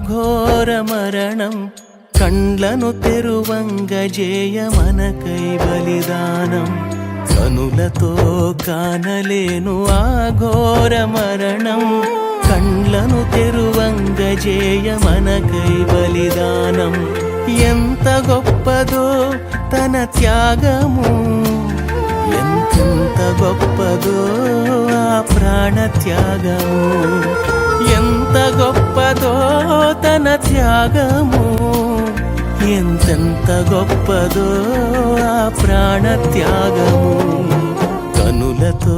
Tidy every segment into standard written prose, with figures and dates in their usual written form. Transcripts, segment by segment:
ఘోర మరణం కండ్లను తెరువంగజేయ మనకై బలిదానం కనులతో కానలేను ఆ ఘోర మరణం కండ్లను తెరువంగజేయ మనకై బలిదానం ఎంత గొప్పదో తన త్యాగము ఎంతెంత గొప్పదో ఆ ప్రాణ త్యాగము ఎంత గొప్పదో తన త్యాగము ఎంతెంత గొప్పదో ఆ ప్రాణ త్యాగము కనులతో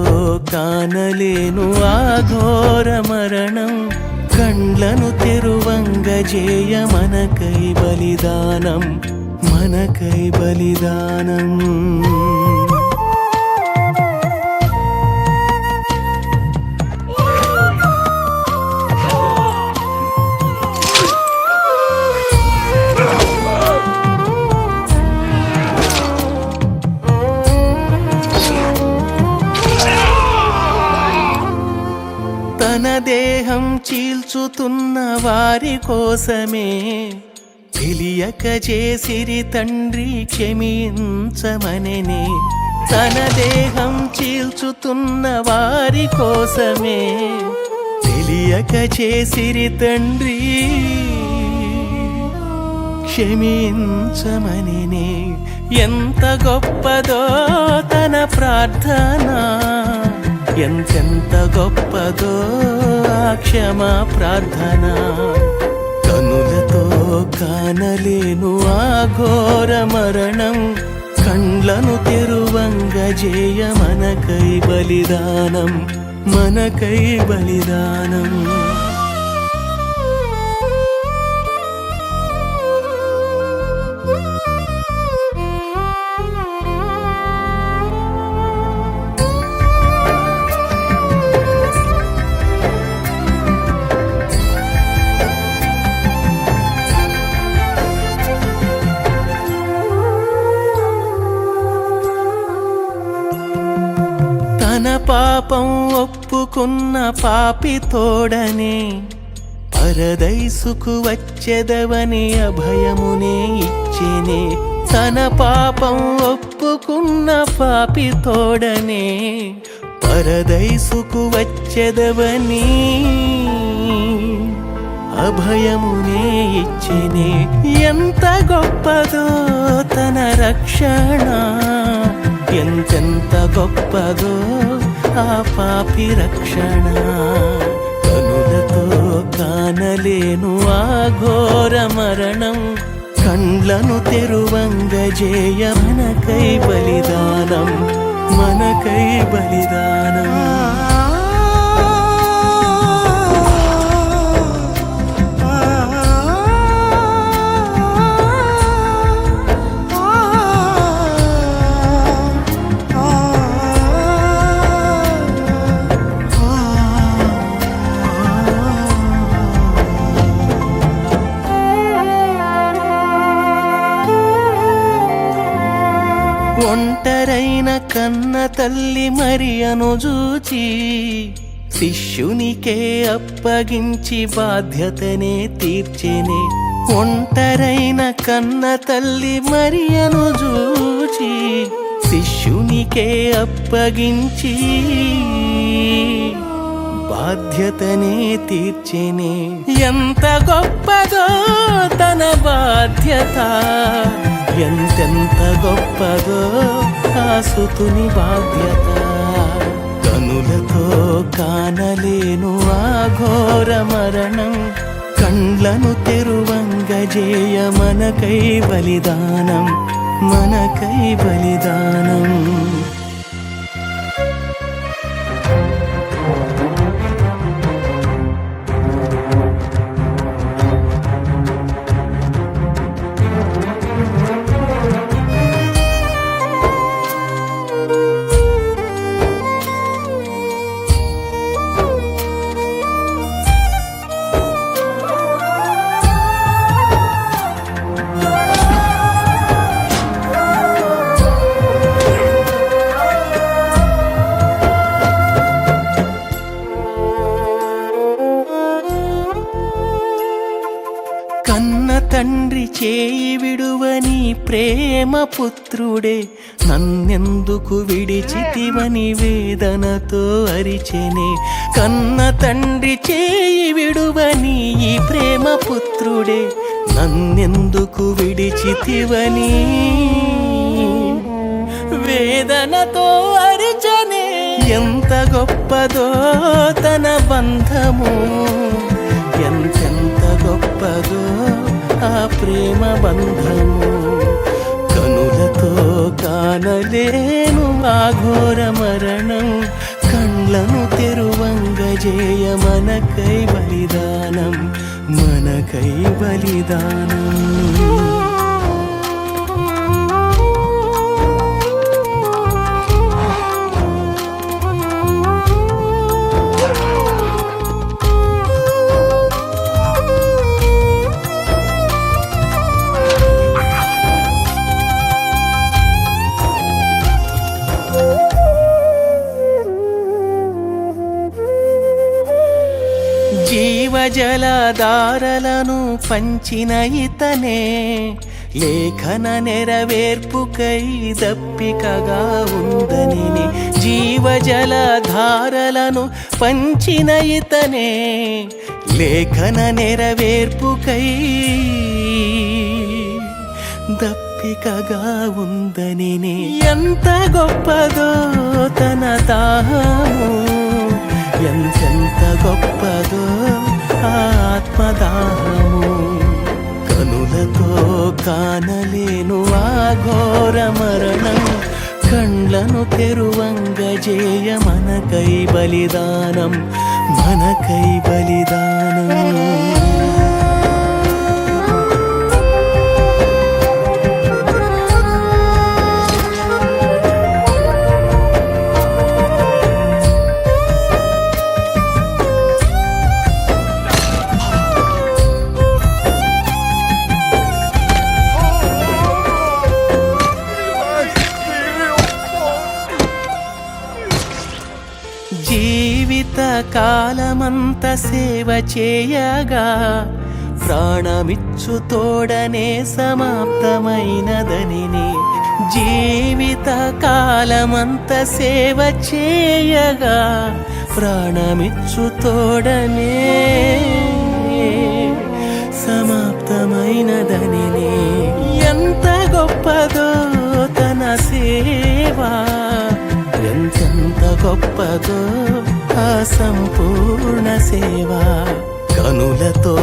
కానలేను ఆ ఘోర మరణం కండ్లను తెరువంగజేయ మనకై బలిదానం మనకై బలిదానం తన దేహం చీల్చుతున్న వారి కోసమే తెలియక చేసిరి తండ్రి క్షమించమనెనే తన దేహం చీల్చుతున్న వారి కోసమే తెలియక చేసిరి తండ్రి క్షమించమనెనే ఎంత గొప్పదో తన ప్రార్థన ఎంతెంత గొప్పదో ఆ క్షమా ప్రార్థన కనులతో కానలేను ఆ ఘోర మరణం కండ్లను తెరువంగజేయ మనకై బలిదానం మనకై బలిదానం తన పాపం ఒప్పుకున్న పాపి తోడనే పరదైసుకు వచ్చెదవని అభయమునే ఇచ్చెనే తన పాపం ఒప్పుకున్న పాపి తోడనే పరదైసుకు వచ్చెదవని అభయమునే ఇచ్చెనే ఎంత గొప్పదో తన రక్షణ ఎంతెంత గొప్పదో ఆ పాపి రక్షణ కనులతో కానలేను ఆ ఘోర మరణం కండ్లను తెరువంగజేయ మనకై బలిదానం మనకై బలిదానం ఒంటరైన కన్న తల్లి మరియను చూచి శిష్యునికే అప్పగించి బాధ్యతనే తీర్చెనే ఒంటరైన కన్న తల్లి మరియను చూచి శిష్యునికే అప్పగించి బాధ్యతనే తీర్చెనే ఎంత గొప్పదో తన బాధ్యత ఎంతెంత గొప్పదో ఆ సుతుని బాధ్యత కనులతో కానలేను ఆ ఘోర మరణం కండ్లను తెరువంగజేయ మనకై బలిదానం మనకై బలిదానం తండ్రి చేయి విడువని ప్రేమ పుత్రుడే నన్నెందుకు విడిచితివని వేదనతో అరిచెనే. కన్న తండ్రి చేయి విడువని ఈ ప్రేమ పుత్రుడే నన్నెందుకు విడిచితివని వేదనతో అరిచెనే. ఎంత గొప్పదో తన బంధము, ఎంతెంత గొప్పదో ఆ ప్రేమ బంధము. కనులతో కానలేను ఆ ఘోర మరణం, కండ్లను తెరువంగజేయ మనకై బలిదానం, మనకై బలిదానం. జీవజలధారలను పంచిన ఇతనే లేఖన నెరవేర్పుకై దప్పికగా ఉందని. జీవజలధారలను పంచిన ఇతనే లేఖన నెరవేర్పుకై దప్పికగా ఉందని. ఎంత గొప్పదో తన దాహము, ఎంతెంత గొప్పదో ఆత్మదాహము. కనులతో కానలేను ఆ ఘోర మరణం, కండ్లను తెరువంగజేయ మనకై బలిదానం, మనకై బలిదానం. జీవిత కాలమంత సేవ చేయగా ప్రాణమిచ్చు తోడనే సమాప్తమైనదని. జీవిత కాలమంత సేవ చేయగా ప్రాణమిచ్చు తోడనే సమాప్తమైనదని. ఎంత గొప్పదో తన సేవ, ఎంతెంత గొప్పదో ఆ సంపూర్ణ సేవ. కనులతో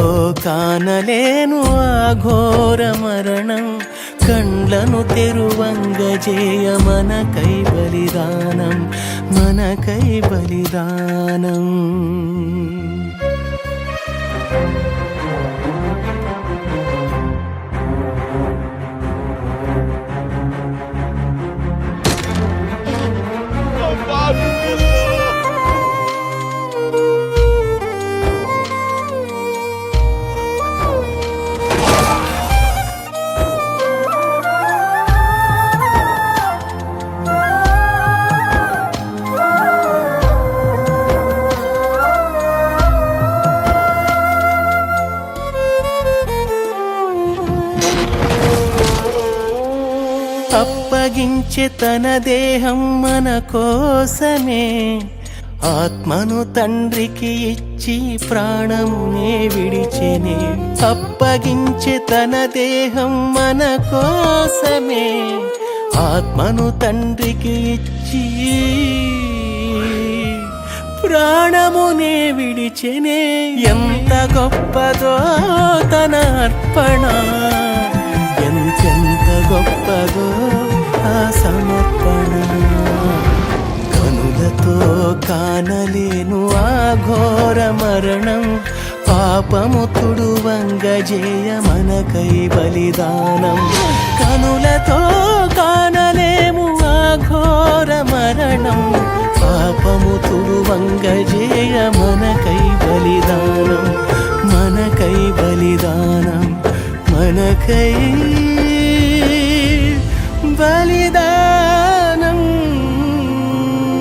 కానలేను ఆ ఘోర మరణం, కండ్లను తెరువంగజేయ మనకై బలిదానం, మనకై బలిదానం. అప్పగించే తన దేహం మన కోసమే, ఆత్మను తండ్రికి ఇచ్చి ప్రాణమునే విడిచెనే. అప్పగించే తన దేహం మన కోసమే, ఆత్మను తండ్రికి ఇచ్చి ప్రాణమునే విడిచెనే. ఎంత గొప్పదో తన అర్పణ, ఎంతెంత గొప్పదో ఆ సమర్పణ. కనులతో కానలేను ఆ ఘోర మరణం, పాపము తుడువంగజేయ మనకై బలిదానం. కనులతో కానలేము ఆ ఘోర మరణం, పాపము తుడువంగజేయ మనకై బలిదానం, మనకై బలిదానం, మనకై బలిదానం.